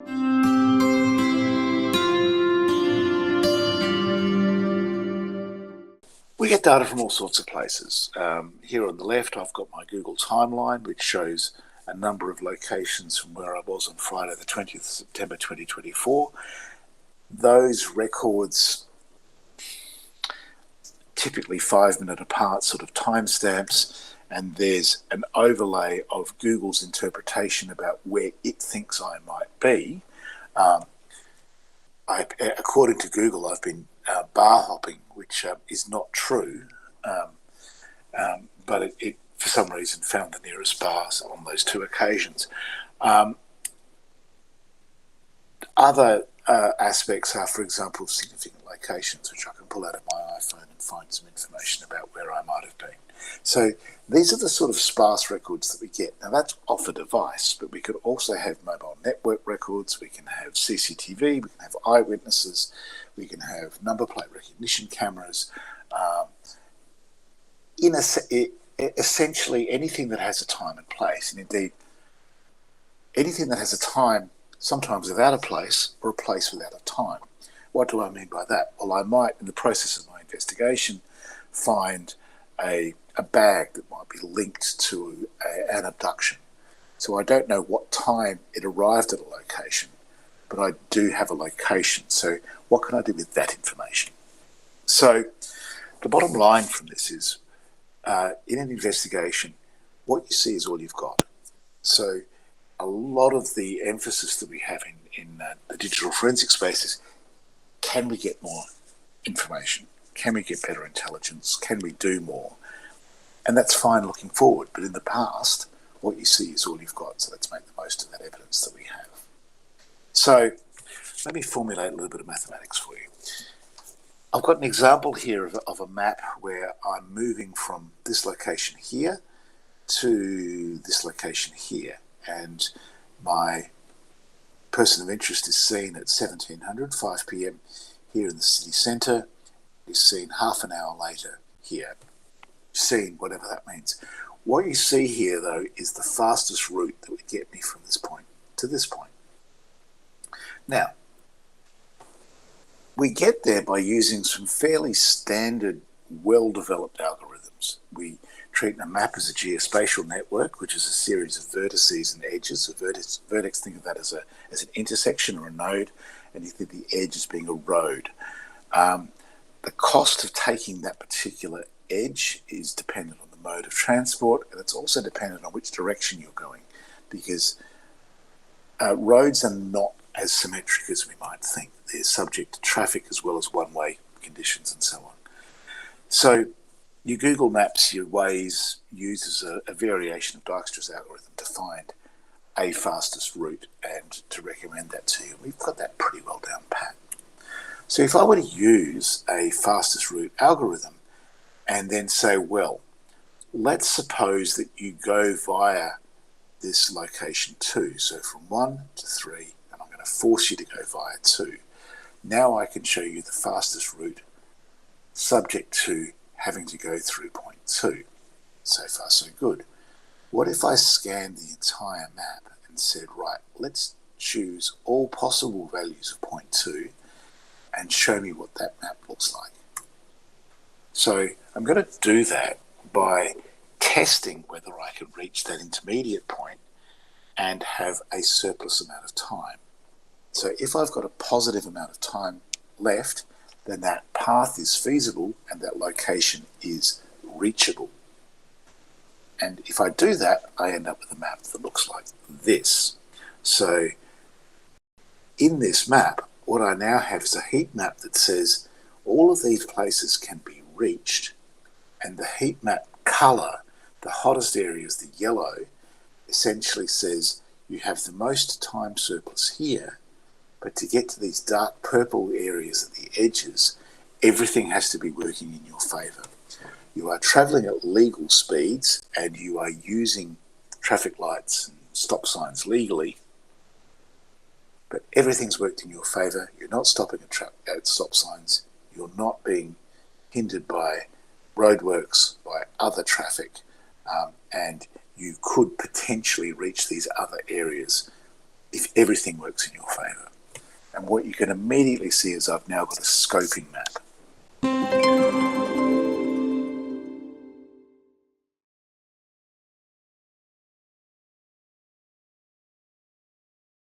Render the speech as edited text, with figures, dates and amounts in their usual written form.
We get data from all sorts of places. Here on the left, I've got my Google timeline, which shows a number of locations from where I was on Friday, the 20th of September 2024. Those records, typically 5-minute apart sort of timestamps, and there's an overlay of Google's interpretation about where it thinks I might be. According to Google, I've been bar hopping, which is not true, but it for some reason found the nearest bars on those two occasions. Other aspects are, for example, significant locations, which I can pull out of my iPhone and find some information about where I might have been. So these are the sort of sparse records that we get. Now that's off a device, but we could also have mobile network records, we can have CCTV, we can have eyewitnesses, we can have number plate recognition cameras. Essentially anything that has a time and place, and indeed anything that has a time sometimes without a place or a place without a time. What do I mean by that? Well, I might, in the process of my investigation, find a bag that might be linked to an abduction. So I don't know what time it arrived at a location, but I do have a location. So what can I do with that information? So the bottom line from this is, in an investigation, what you see is all you've got. So a lot of the emphasis that we have in the digital forensic space is, can we get more information? Can we get better intelligence? Can we do more? And that's fine looking forward, but in the past, what you see is all you've got, so let's make the most of that evidence that we have. So let me formulate a little bit of mathematics for you. I've got an example here of a map where I'm moving from this location here to this location here, and my person of interest is seen at 1700, 5 p.m. here in the city centre, is seen half an hour later here. Seen, whatever that means. What you see here, though, is the fastest route that would get me from this point to this point. Now, we get there by using some fairly standard, well-developed algorithms. We treat a map as a geospatial network, which is a series of vertices and edges. A vertex, think of that as an intersection or a node, and you think the edge as being a road. The cost of taking that particular edge is dependent on the mode of transport, and it's also dependent on which direction you're going, because roads are not as symmetric as we might think. They're subject to traffic as well as one-way conditions and so on. So your Google Maps, your Waze, uses a variation of Dijkstra's algorithm to find a fastest route and to recommend that to you. We've got that pretty well down pat. So if I were to use a fastest route algorithm and then say, well, let's suppose that you go via this location 2, so from 1 to 3, and I'm going to force you to go via 2. Now I can show you the fastest route subject to having to go through point 2. So far, so good. What if I scanned the entire map and said, right, let's choose all possible values of point 2 and show me what that map looks like. So I'm going to do that by testing whether I can reach that intermediate point and have a surplus amount of time. So if I've got a positive amount of time left, then that path is feasible and that location is reachable. And if I do that, I end up with a map that looks like this. So in this map, what I now have is a heat map that says all of these places can be reached, and the heat map colour, the hottest areas, the yellow, essentially says you have the most time surplus here, but to get to these dark purple areas at the edges, everything has to be working in your favour. You are travelling at legal speeds and you are using traffic lights and stop signs legally, but everything's worked in your favour. You're not stopping at stop signs. You're not being hindered by roadworks, by other traffic, and you could potentially reach these other areas if everything works in your favour. And what you can immediately see is I've now got a scoping map.